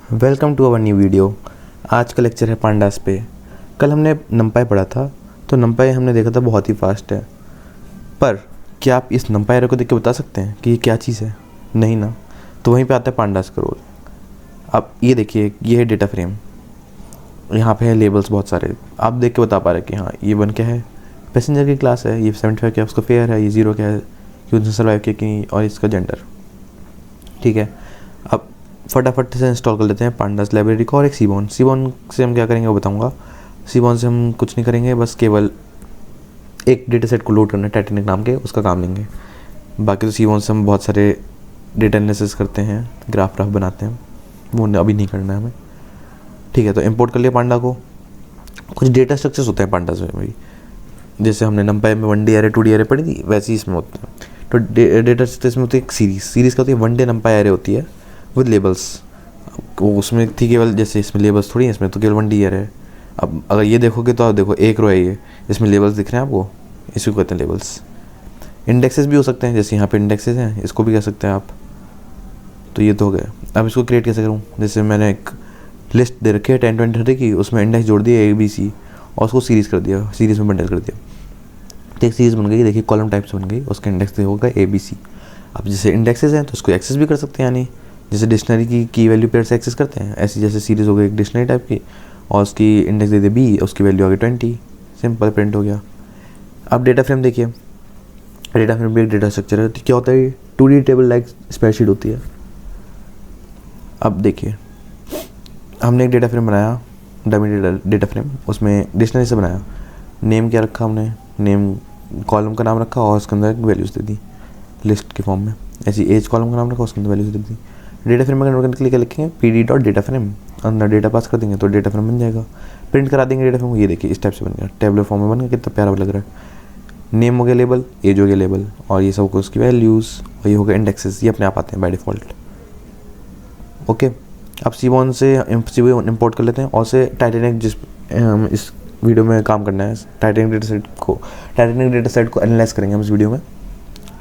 Welcome to our new video. आज का lecture है पांडास पे। कल हमने नंपाई पढ़ा था, तो नंपाई हमने देखा था बहुत ही फास्ट है। पर क्या आप इस नंपाई एरे को देख के बता सकते हैं कि ये क्या चीज़ है? नहीं ना। तो वहीं पे आता है पांडास का रोल। अब ये देखिए, ये है डेटा फ्रेम, यहाँ पे है लेबल्स बहुत सारे। आप देख के बता पा रहे हैं कि हाँ ये वन क्या है, पैसेंजर की क्लास है, ये 75 क्या है उसका फेयर है, ये 0 क्या है कि उसने सर्वाइव किया कि नहीं, और इसका जेंडर। ठीक है, अब फटाफट से इंस्टॉल कर लेते हैं पांडास लाइब्रेरी को और एक सीबॉन से हम क्या करेंगे वो बताऊंगा। सीबॉन से हम कुछ नहीं करेंगे, बस केवल एक डेटा सेट को लोड करना है टाइटेनिक नाम के, उसका काम लेंगे। बाकी तो सीबॉन से हम बहुत सारे डेटा एनालिसिस करते हैं, ग्राफ बनाते हैं, वो अभी नहीं करना है हमें। ठीक है, तो इंपोर्ट कर लिया पांडा को। कुछ डेटा स्ट्रक्चर्स होते हैं पांडास में भी, जैसे हमने नंपाई में 1D एरे 2D एरे पढ़ी थी, वैसे ही इसमें होते हैं। तो डेटा स्ट्रक्चर्स में होती है एक सीरीज़ का होती है 1D नंपाई एरे होती है विद लेबल्स। उसमें थी केवल, जैसे इसमें लेबल्स थोड़ी हैं, इसमें तो केवल 1D एरे है। अब अगर ये देखोगे तो आप देखो एक रो है ये, इसमें लेबल्स दिख रहे हैं आपको, इसी को कहते हैं लेबल्स। इंडेक्सेस भी हो सकते हैं, जैसे यहाँ पे इंडेक्सेस हैं, इसको भी कह सकते हैं आप। तो ये तो हो गया। अब इसको क्रिएट कैसे करूँ? जैसे मैंने एक लिस्ट दे रखी है 10, 20, 30 की, उसमें इंडेक्स जोड़ दिया ABC और उसको सीरीज़ कर दिया, सीरीज़ में बंडल कर दिया। तो एक सीरीज़ बन गई, देखिए कॉलम टाइप से बन गई, उसका इंडेक्स होगा ABC। अब जैसे इंडेक्सेस हैं तो उसको एक्सेस भी कर सकते हैं, यानी जैसे डिक्शनरी की वैल्यू पेयर से एक्सेस करते हैं, ऐसी जैसे सीरीज़ हो गई एक डिक्शनरी टाइप की, और उसकी इंडेक्स दे दिया B, उसकी वैल्यू आ गई 20, सिंपल प्रिंट हो गया। अब डेटा फ्रेम देखिए, डेटा फ्रेम भी एक डेटा स्ट्रक्चर है। तो क्या होता है, 2D टेबल लाइक स्प्रेडशीट होती है। अब देखिए, हमने एक डेटा फ्रेम बनाया, डमी डेटा फ्रेम, उसमें डिक्शनरी से बनाया। नेम क्या रखा हमने, नेम कॉलम का नाम रखा और उसके अंदर वैल्यूज़ दे दी लिस्ट के फॉर्म में। ऐसी एज कॉलम का नाम रखा, उसके अंदर वैल्यूज़ दे दी। डेटा फ्रेम में कन्वर्ट करने के लिए क्या लिखेंगे, PD.DataFrame, अंदर डेटा पास कर देंगे तो डेटा फ्रेम बन जाएगा। प्रिंट करा देंगे डेटा फ्रेम को, ये देखिए इस टाइप से बन गया, टेबलर फॉर्म में बन गया, कितना प्यारा लग रहा है। नेम हो गया लेबल, एज हो गया लेबल, और ये सब को उसकी वैल्यूज़, और ये हो गया इंडेक्सेस, ये अपने आप आते हैं बाय डिफ़ॉल्ट। ओके, अब सीबॉन से इंपोर्ट कर लेते हैं, और से टाइटेनिक, जिस इस वीडियो में काम करना है, टाइटेनिक डेटा सेट को एनालाइज करेंगे हम इस वीडियो में,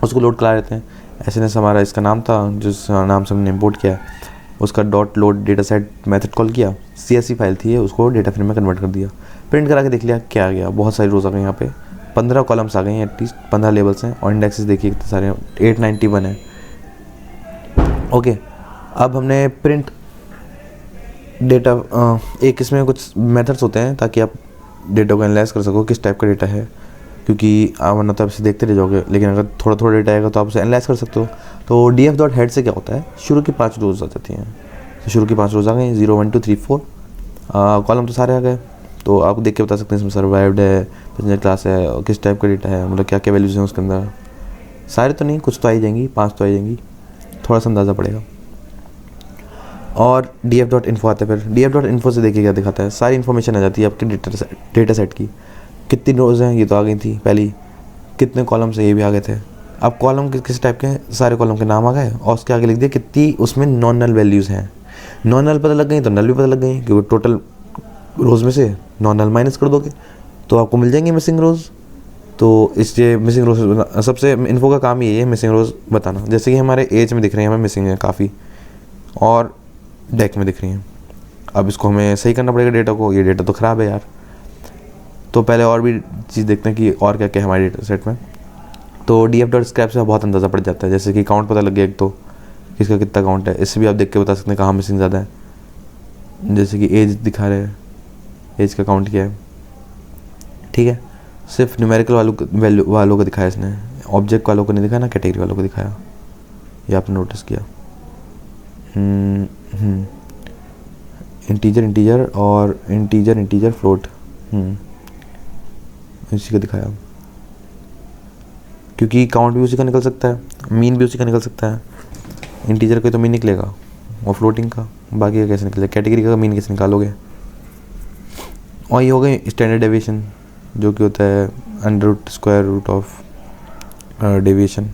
उसको लोड करा लेते हैं। SNS हमारा इसका नाम था, जिस नाम से हमने इंपोर्ट किया, उसका dot load data set method call किया, CSV फाइल थी, उसको डेटा फ्रेम में कन्वर्ट कर दिया। प्रिंट करा के देख लिया क्या आ गया, बहुत सारी रोज़ आ गई, यहाँ पे 15 कॉलम्स आ गई हैं, एटलीस्ट 15 लेबल्स हैं, और इंडेक्सेस देखिए कितने सारे हैं, 891 है। ओके, अब हमने प्रिंट डेटा, एक इसमें कुछ मेथड्स होते हैं ताकि आप डेटा को एनालाइज कर सको किस टाइप का डेटा है, क्योंकि वरना तो आप इसे देखते रह जाओगे, लेकिन अगर थोड़ा थोड़ा डेटा आएगा तो आप उसे एनालाइज कर सकते हो। तो df.head से क्या होता है, शुरू की 5 रोज़ आ जाती हैं, तो शुरू की 5 रोज़ आ गई, 0 1 2 3 4, कॉलम तो सारे आ गए। तो आप देख के बता सकते हैं इसमें सर्वाइव्ड है, पैसेंजर क्लास है, और किस टाइप का डेटा है, मतलब क्या क्या वैल्यूज़ हैं उसके अंदर। सारे तो नहीं, कुछ तो आ ही जाएंगी, 5 तो आ जाएंगी, थोड़ा सा अंदाज़ा पड़ेगा। और df.info आता है, फिर df.info से देखिए क्या दिखाता है, सारी इन्फॉर्मेशन आ जाती है आपके डेटा सेट की। कितनी रोज़ हैं, ये तो आ गई थी पहली, कितने कॉलम्स हैं, ये भी आ गए थे। अब कॉलम किस टाइप के हैं, सारे कॉलम के नाम आ गए, और उसके आगे लिख दिया कितनी उसमें नॉन नल वैल्यूज़ हैं। नॉन नल पता लग गई तो नल भी पता लग गई, क्योंकि टोटल रोज़ में से नॉन नल माइनस कर दोगे तो आपको मिल जाएंगे मिसिंग रोज़। तो इसलिए मिसिंग रोज़ सबसे इन्फो का काम ये है, मिसिंग रोज़ बताना। जैसे कि हमारे एज में दिख रही हैं, हमें मिसिंग है काफ़ी, और डेक में दिख रही हैं। अब इसको हमें सही करना पड़ेगा डेटा को, ये डेटा तो ख़राब है यार। तो पहले और भी चीज़ देखते हैं कि और क्या क्या है हमारे डेटा सेट में। तो df.scrap से बहुत अंदाज़ा पड़ जाता है, जैसे कि काउंट पता लग गया एक तो, किसका कितना काउंट है, इससे भी आप देख के बता सकते हैं कहाँ मिसिंग ज़्यादा है। जैसे कि एज दिखा रहे हैं, एज का काउंट क्या है। ठीक है, सिर्फ न्यूमेरिकल वालों को दिखाया इसने, ऑब्जेक्ट वालों को नहीं दिखाया ना, कैटेगरी वालों को दिखाया, ये आपने नोटिस किया। इंटीजर और इंटीजर फ्लोट, इसी का दिखाया, क्योंकि काउंट भी उसी का निकल सकता है, मीन भी उसी का निकल सकता है। इंटीजर का तो मीन निकलेगा और फ्लोटिंग का, बाकी का कैसे निकलेगा, कैटेगरी का मीन कैसे निकालोगे। और ये हो गई स्टैंडर्ड डेविएशन, जो कि होता है under root square root of deviation.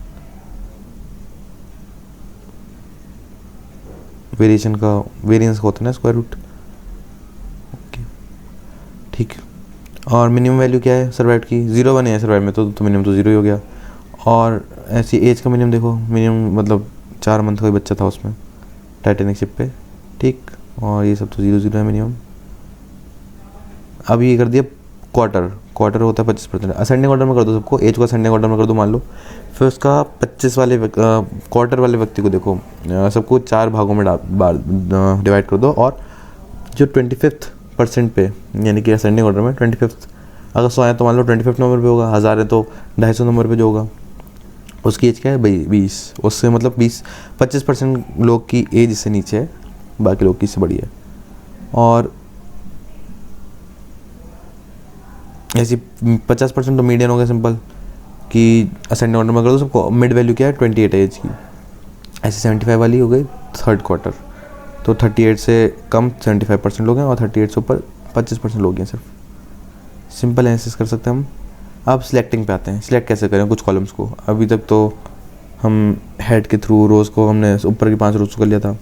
Variance का होता है ना स्क्वायर रूट। ओके, ठीक। और मिनिमम वैल्यू क्या है सर्वाइव की, 0 1 है सर्वाइव में, तो मिनिमम तो 0 ही हो गया। और ऐसी एज का मिनिमम देखो, मिनिमम मतलब 4 मंथ का ही बच्चा था उसमें टाइटेनिक शिप पे, ठीक। और ये सब तो 0 0 है मिनिमम। अब ये कर दिया क्वार्टर, क्वार्टर होता है 25%। असेंडिंग ऑर्डर में कर दो सबको, एज को असेंडिंग ऑर्डर में कर दो मान लो। फिर उसका 25 वाले क्वार्टर वाले व्यक्ति को देखो, सबको 4 भागों में डिवाइड कर दो। और जो 25th% पे, यानी कि असेंडिंग ऑर्डर में 25th, अगर 100 है तो मान लो 25 नंबर पे होगा, 1000 है तो 250 नंबर पे जो होगा उसकी एज क्या है भाई 20। उससे मतलब 25% लोग की एज इससे नीचे है, बाकी लोग की इससे बड़ी है। और ऐसी 50% तो मीडियन हो गया सिंपल, कि असेंडिंग ऑर्डर में कर दो सबको। मिड वैल्यू क्या है 28 है एज की। ऐसे 75 वाली हो गई थर्ड क्वार्टर, तो 38 से कम 75% लोग हैं और 38 से ऊपर 25% लोग हैं सिर्फ। सिंपल एनालिसिस कर सकते हैं हम। अब सिलेक्टिंग पे आते हैं। सिलेक्ट कैसे करें कुछ कॉलम्स को? अभी तक तो हम हेड के थ्रू रोज़ को हमने ऊपर की 5 रोज़ को कर लिया था।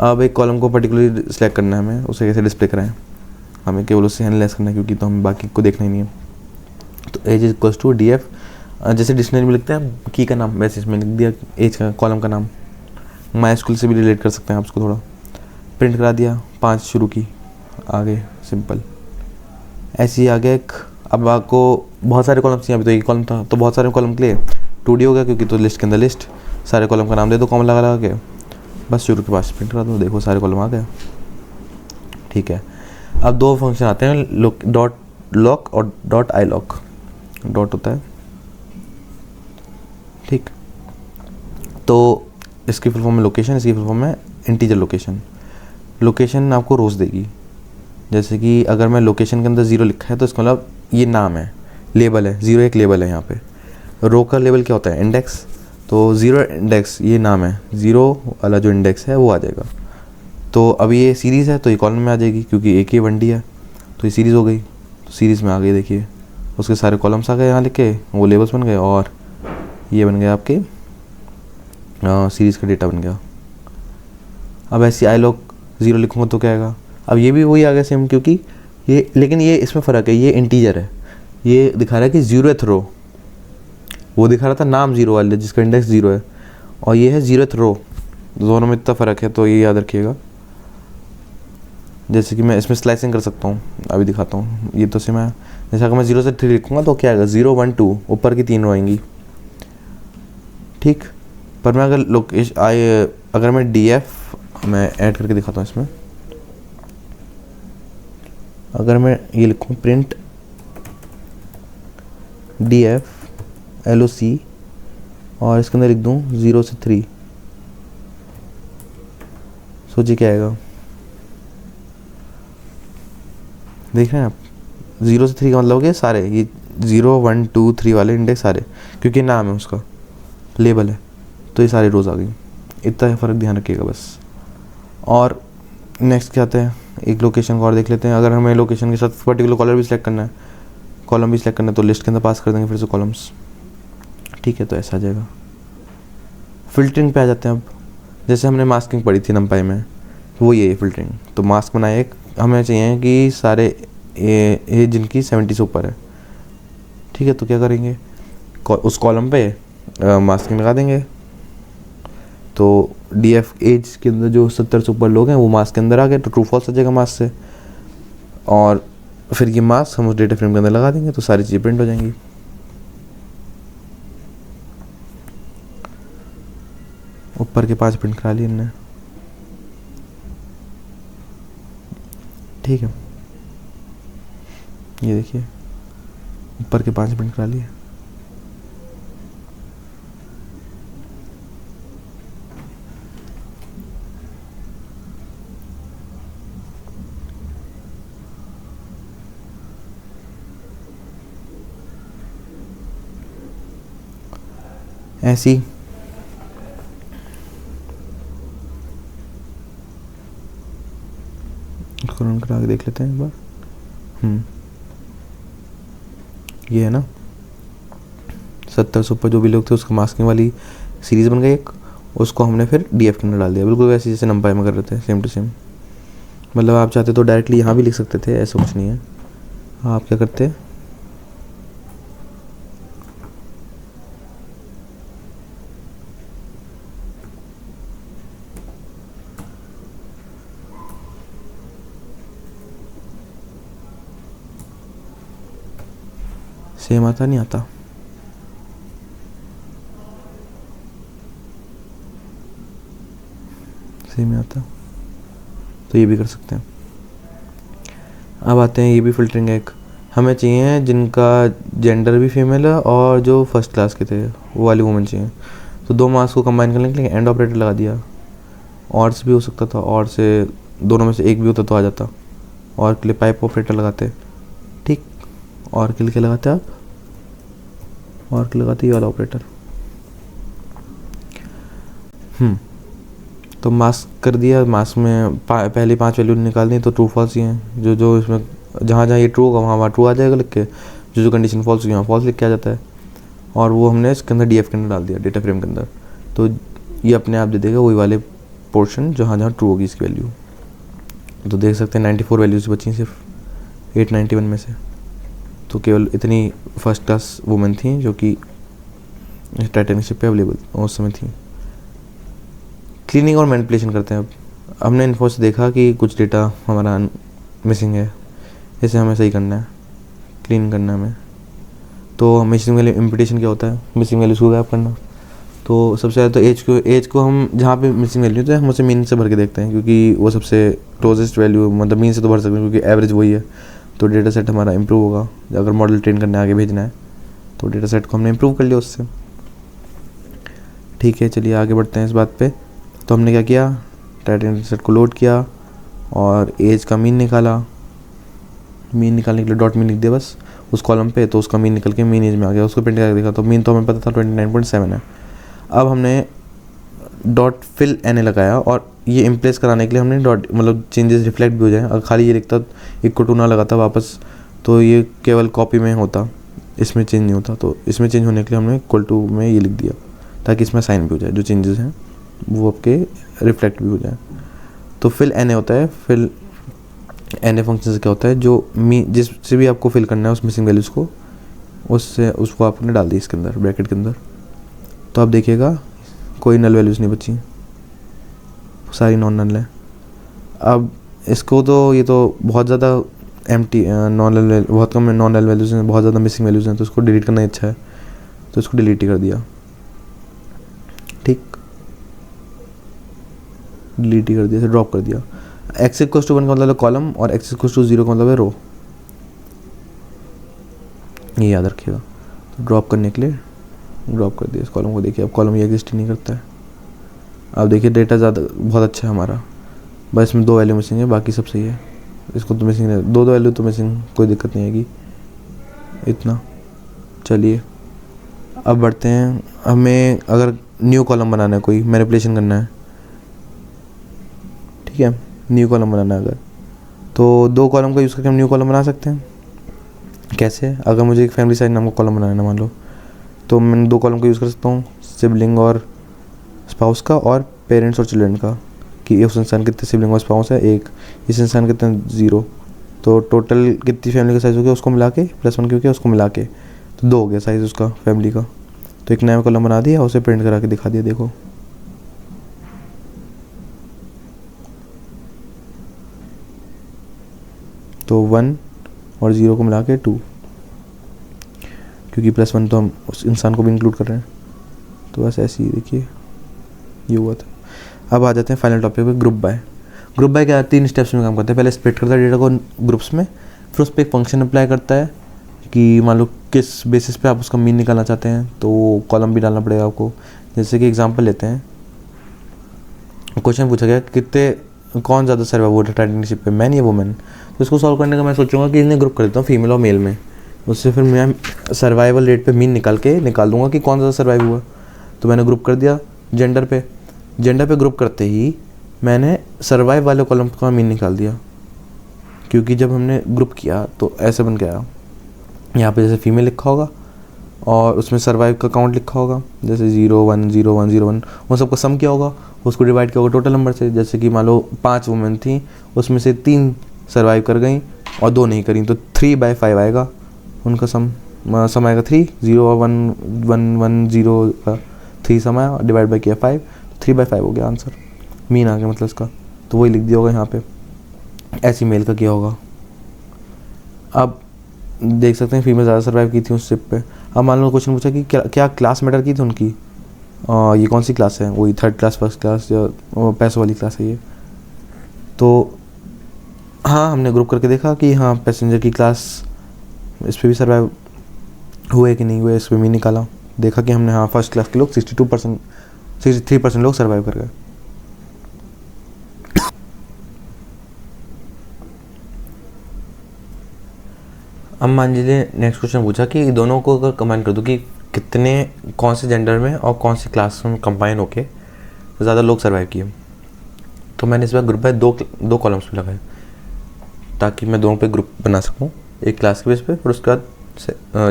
अब एक कॉलम को पर्टिकुलरली सिलेक्ट करना है हमें, उसे कैसे डिस्प्ले कराएं? हमें केवल उससे एनालाइज करना है, क्योंकि तो हमें बाकी को देखना ही नहीं है। तो as is equals to DF, जैसे डिक्शनरी में लिखते हैं की का नाम, वैसे इसमें लिख दिया एज का कॉलम का नाम। माई स्कूल से भी रिलेट कर सकते हैं आप उसको थोड़ा। प्रिंट करा दिया, 5 शुरू की, आगे सिंपल ऐसे ही आगे एक। अब आपको बहुत सारे कॉलम चाहिए, अभी तो एक कॉलम था, तो बहुत सारे कॉलम के लिए 2D हो गया, क्योंकि तो लिस्ट के अंदर लिस्ट। सारे कॉलम का नाम दे दो कॉमा लगा लगा के, बस शुरू के पास प्रिंट करा दो, देखो सारे कॉलम आ गए। ठीक है। अब 2 फंक्शन आते हैं, डॉट लॉक और डॉट आई लॉक। डॉट होता है, ठीक, तो इसकी फुल फॉर्म में लोकेशन, इसकी फुल फॉर्म में इंटीजर लोकेशन। लोकेशन आपको रोज़ देगी, जैसे कि अगर मैं लोकेशन के अंदर 0 लिखा है तो इसका मतलब ये नाम है, लेबल है। 0 एक लेबल है यहाँ पे। रो का लेबल क्या होता है? इंडेक्स। तो 0 इंडेक्स ये नाम है, 0 वाला जो इंडेक्स है वो आ जाएगा। तो अब ये सीरीज़ है तो ये कॉलम में आ जाएगी, क्योंकि एक ही 1D है, तो ये सीरीज़ हो गई। तो सीरीज़ में आ गई, देखिए उसके सारे कॉलम्स आ गए यहाँ लिख के, वो लेबल्स बन गए, और ये बन गया आपके सीरीज़ का डेटा बन गया। अब ऐसे आई लॉक 0 लिखूँगा तो क्या आएगा? अब ये भी वही आ गया सेम, क्योंकि ये, लेकिन ये इसमें फ़र्क है, ये इंटीजर है, ये दिखा रहा है कि 0th रो। वो दिखा रहा था नाम 0 वाले जिसका इंडेक्स 0 है, और ये है 0th रो। दोनों में इतना फ़र्क है, तो ये याद रखिएगा। जैसे कि मैं इसमें स्लाइसिंग कर सकता हूँ, अभी दिखाता हूँ। ये तो सिम है, जैसे अगर मैं 0 से 3 लिखूँगा तो क्या आएगा? 0 1 2, ऊपर की 3 रो आएंगी, ठीक। पर मैं अगर मैं DF मैं ऐड करके दिखाता हूँ इसमें। अगर मैं ये लिखूँ प्रिंट DF LOC और इसके अंदर लिख दूँ 0 से 3, सोचिए क्या आएगा? देख रहे हैं आप? 0 से 3 का मतलब हो गया सारे, ये 0 1 2 3 वाले इंडेक्स सारे, क्योंकि नाम है उसका, लेबल है, तो ये सारी रोज़ आ गई। इतना फ़र्क ध्यान रखिएगा बस। और नेक्स्ट क्या आता है, एक लोकेशन को और देख लेते हैं। अगर हमें लोकेशन के साथ पर्टिकुलर कॉलम भी सिलेक्ट करना है, तो लिस्ट के अंदर पास कर देंगे फिर से कॉलम्स, ठीक है। तो ऐसा आ जाएगा। फिल्टरिंग पे आ जाते हैं अब। जैसे हमने मास्किंग पढ़ी थी नंपाई में, वो ये फिल्टरिंग। तो मास्क बनाए एक, हमें चाहिए कि सारे ए जिनकी 70 से ऊपर है, ठीक है। तो क्या करेंगे, उस कॉलम पे मास्किंग लगा देंगे। तो DF एज के अंदर जो 70 से ऊपर लोग हैं वो मास्क के अंदर आ गए, तो ट्रू फॉल्स आ जाएगा मास्क से। और फिर ये मास्क हम उस डेटा फ्रेम के अंदर लगा देंगे, तो सारी चीज़ें प्रिंट हो जाएंगी। ऊपर के 5 प्रिंट करा लिए हमने, ठीक है। ये देखिए ऊपर के 5 प्रिंट करा लिए। ऐसी इसको रन करा के देख लेते हैं एक बार। ये है ना 70 से ऊपर जो भी लोग थे उसका मास्किंग वाली सीरीज़ बन गई एक, उसको हमने फिर DF के अंदर डाल दिया, बिल्कुल वैसे जैसे नंपाई में कर रहे थे, सेम टू सेम। मतलब आप चाहते तो डायरेक्टली यहाँ भी लिख सकते थे, ऐसा कुछ नहीं है। आप क्या करते, सेम आता नहीं आता? सेम ही आता, तो ये भी कर सकते हैं। अब आते हैं, ये भी फिल्टरिंग है एक। हमें चाहिए जिनका जेंडर भी फीमेल है और जो फर्स्ट क्लास के थे वो वाली वुमेन चाहिए। तो दो मार्क्स को कंबाइन करने के लिए एंड ऑपरेटर लगा दिया। और भी हो सकता था, और से दोनों में से एक भी होता तो आ जाता। और के लिए पाइप ऑपरेटर लगाते, ठीक। और के लिए क्या लगाते आप? और के लगाते ये वाला ऑपरेटर। तो मास्क कर दिया। मास्क में पहली 5 वैल्यू निकाल दी, तो ट्रू फॉल्स ही हैं। जो जो इसमें जहाँ जहाँ ये ट्रू होगा वहाँ वहाँ ट्रू आ जाएगा लिख के। जो जो कंडीशन फॉल्स हुई वहाँ फॉल्स लिख के आ जाता है। और वो हमने इसके अंदर डीएफ के अंदर डाल दिया, डेटा फ्रेम के अंदर। तो ये अपने आप दे देगा वही वाले पोर्शन जहाँ जहाँ ट्रू होगी इसकी वैल्यू। तो देख सकते हैं 94 वैल्यूज बची सिर्फ 891 में से। तो केवल इतनी फर्स्ट क्लास वुमेन थी जो कि टाइटैनिक शिप पे अवेलेबल उस समय थी। क्लीनिंग और मैनिपुलेशन करते हैं। अब हमने इन्फो से देखा कि कुछ डेटा हमारा मिसिंग है, इसे हमें सही करना है, क्लीन करना है हमें। तो मिसिंग वैल्यू इम्पिटेशन क्या होता है? मिसिंग वैल्यूज को गायब करना। तो सबसे ज़्यादा तो एज को हम जहाँ पे मिसिंग वैल्यू होता है हम उसे मीन से भर के देखते हैं, क्योंकि वो सबसे क्लोजेस्ट वैल्यू, मतलब मीन से तो भर सकते हैं क्योंकि एवरेज वही है। तो डेटा सेट हमारा इम्प्रूव होगा। अगर मॉडल ट्रेन करने आगे भेजना है तो डेटा सेट को हमने इम्प्रूव कर लिया उससे। ठीक है, चलिए आगे बढ़ते हैं इस बात पे। तो हमने क्या किया, टाइटैनिक सेट को लोड किया और एज का मीन निकाला। मीन निकालने के लिए डॉट मीन लिख दिया बस उस कॉलम पे, तो उसका मीन निकल के मीन एज में आ गया। उसको प्रिंट करके देखा तो मीन तो हमें पता था 29.7 है। अब हमने डॉट फिल एन लगाया और ये इम्प्लेस कराने के लिए हमने डॉट, मतलब चेंजेस रिफ्लेक्ट भी हो जाए। अगर खाली ये लिखता इक्वल टू ना लगाता वापस तो ये केवल कॉपी में होता, इसमें चेंज नहीं होता। तो इसमें चेंज होने के लिए हमने इक्वल टू में ये लिख दिया ताकि इसमें साइन भी हो जाए, जो चेंजेस हैं वो आपके रिफ्लेक्ट भी हो जाए। तो फिल एन ए होता है। फिल एन ए फंक्शन से क्या होता है, जो जिससे भी आपको फिल करना है उस मिसिंग वैल्यूज़ को, उससे उसको आपने डाल दी इसके अंदर, ब्रैकेट के अंदर। तो आप देखिएगा कोई नल वैल्यूज़ नहीं बची, सारी नॉन नल है। अब इसको तो ये तो बहुत ज़्यादा एम्प्टी नॉन नल, बहुत कम नॉन नल वैल्यूज़ हैं, बहुत ज़्यादा मिसिंग वैल्यूज़ हैं, तो इसको डिलीट करना ही अच्छा है। तो इसको डिलीट ही कर दिया, ठीक, डिलीट ही कर दिया, ड्रॉप कर दिया। एक्स इक्वल टू 1 का मतलब है कॉलम और एक्स इक्वल टू 0 का मतलब है रो, ये याद रखिएगा। तो ड्रॉप करने के लिए ड्रॉप कर दिया इस कॉलम को। देखिए अब कॉलम ये एग्जिस्ट नहीं करता है। अब देखिए डेटा ज़्यादा बहुत अच्छा है हमारा, बस इसमें 2 वैल्यू मिसिंग है, बाकी सब सही है। इसको तो मिसिंग है, 2 वैल्यू तो मिसिंग, कोई दिक्कत नहीं आएगी इतना। चलिए अब बढ़ते हैं। हमें अगर न्यू कॉलम बनाना है, कोई मैनिपुलेशन करना है, ठीक है, न्यू कॉलम बनाना है अगर, तो 2 कॉलम का यूज़ करके हम न्यू कॉलम बना सकते हैं। कैसे? अगर मुझे एक फैमिली साइज नाम का कॉलम बनाना है मान लो, तो मैं 2 कॉलम का यूज़ कर सकता हूँ, सिबलिंग और स्पाउस का और पेरेंट्स और चिल्ड्रन का, कि उस इंसान कितने सिबलिंग और स्पाउस है, एक, इस इंसान कितने 0, तो टोटल कितनी फैमिली का साइज़ हो गया उसको मिला के, +1 क्योंकि उसको मिला के, तो 2 हो गया साइज़ उसका फैमिली का। तो एक नया कॉलम बना दिया, उसे प्रिंट करा के दिखा दिया, देखो। तो 1 और 0 को मिला के 2, क्योंकि +1 तो हम उस इंसान को भी इंक्लूड कर रहे हैं। तो बस ऐसे ही देखिए ये हुआ था। अब आ जाते हैं फाइनल टॉपिक पे, ग्रुप बाय। ग्रुप बाय क्या 3 स्टेप्स में काम करता है। पहले स्प्लिट करता है डेटा को ग्रुप्स में, फिर उस पर एक फंक्शन अप्लाई करता है कि मान लो किस बेसिस पे आप उसका मीन निकालना चाहते हैं, तो कॉलम भी डालना पड़ेगा आपको। जैसे कि एग्जांपल लेते हैं, क्वेश्चन पूछा गया कितने कौन ज़्यादा सर्वाइव हुआ टाइटैनिक शिप पे, मैन या वुमेन। तो इसको सॉल्व करने का मैं सोचूंगा कि इन्हें ग्रुप कर देता हूँ फीमेल और मेल में, उससे फिर मैं सर्वाइवल रेट पे मीन निकाल दूंगा कि कौन ज़्यादा सर्वाइव हुआ। तो मैंने ग्रुप कर दिया जेंडर पे ग्रुप करते ही मैंने सर्वाइव वाले कॉलम का मीन निकाल दिया, क्योंकि जब हमने ग्रुप किया तो ऐसे बन गया, यहाँ पे जैसे फीमेल लिखा होगा और उसमें सर्वाइव का काउंट लिखा होगा, जैसे 0 1 0 1 0 1, उन सबको सम किया होगा, उसको डिवाइड किया होगा टोटल नंबर से। जैसे कि मान लो 5 वुमेन थी, उसमें से 3 सर्वाइव कर गई और 2 नहीं करी, तो 3/5 आएगा उनका सम आएगा 3 0 1 1 1 0 का 3 सम आया, डिवाइड बाई किया 5, 3/5 हो गया आंसर, मीन आ गया मतलब इसका। तो वही लिख दिया होगा यहाँ पे। ऐसे मेल का किया होगा। अब देख सकते हैं फीमेल ज़्यादा सर्वाइव की थी उस शिप पे। अब मान लो क्वेश्चन पूछा कि क्या क्लास मैटर की थी उनकी, ये कौन सी क्लास है, वही 3rd क्लास, 1st क्लास, या पैसों वाली क्लास है ये। तो हाँ, हमने ग्रुप करके देखा कि हाँ पैसेंजर की क्लास इस पर भी सर्वाइव हुए कि नहीं हुए, इस पर भी निकाला, देखा कि हमने हाँ 1st क्लास के लोग 63% लोग सर्वाइव कर गए। अब मान लीजिए नेक्स्ट क्वेश्चन पूछा कि दोनों को अगर कंबाइन कर दो कि कितने कौन से जेंडर में और कौन सी क्लास में कंबाइन होके ज़्यादा लोग सर्वाइव किए। तो मैंने इस बार ग्रुप में दो कॉलम्स में लगाए ताकि मैं दोनों पे ग्रुप बना सकूं, एक क्लास के बेस पे और उसके बाद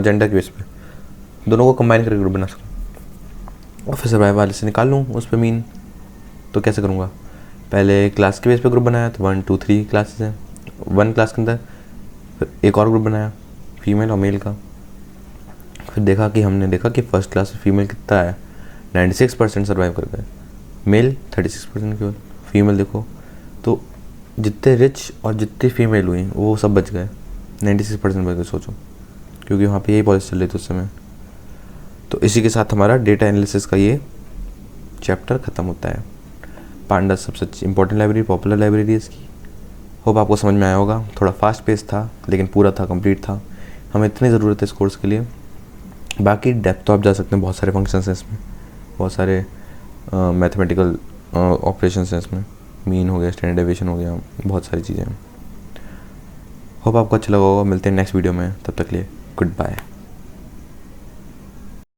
जेंडर के बेस पे, दोनों को कंबाइन करके ग्रुप बना सकूं और फिर सर्वाइव वाले से निकाल लूँ उस पर मीन। तो कैसे करूँगा, पहले क्लास के बेस पे ग्रुप बनाया तो 1 2 3 क्लासेस हैं, 1 क्लास के अंदर फिर एक और ग्रुप बनाया फीमेल और मेल का। फिर देखा कि हमने देखा कि 1st क्लास में फीमेल कितना है, 96% सर्वाइव कर गए, मेल 36% केवल, फीमेल देखो। तो जितने रिच और जितनी फीमेल हुई वो सब बच गए, 96% बच गए, सोचो, क्योंकि वहाँ पे यही पॉलिसी चल रही थी उस समय। तो इसी के साथ हमारा डेटा एनालिसिस का ये चैप्टर ख़त्म होता है। पांडास सबसे इंपॉर्टेंट लाइब्रेरी, पॉपुलर लाइब्रेरी है इसकी। होप आपको समझ में आया होगा, थोड़ा फास्ट पेस था लेकिन पूरा था, कंप्लीट था, हमें इतनी ज़रूरत है इस कोर्स के लिए। बाकी डेप्थ तो आप जा सकते हैं, बहुत सारे फंक्शंस हैं इसमें, बहुत सारे मैथमेटिकल ऑपरेशंस हैं इसमें, मीन हो गया, स्टैंडर्ड डेविएशन हो गया, बहुत सारी चीज़ें हैं। होप आपको अच्छा लगा होगा। मिलते हैं नेक्स्ट वीडियो में, तब तक के लिए गुड बाय।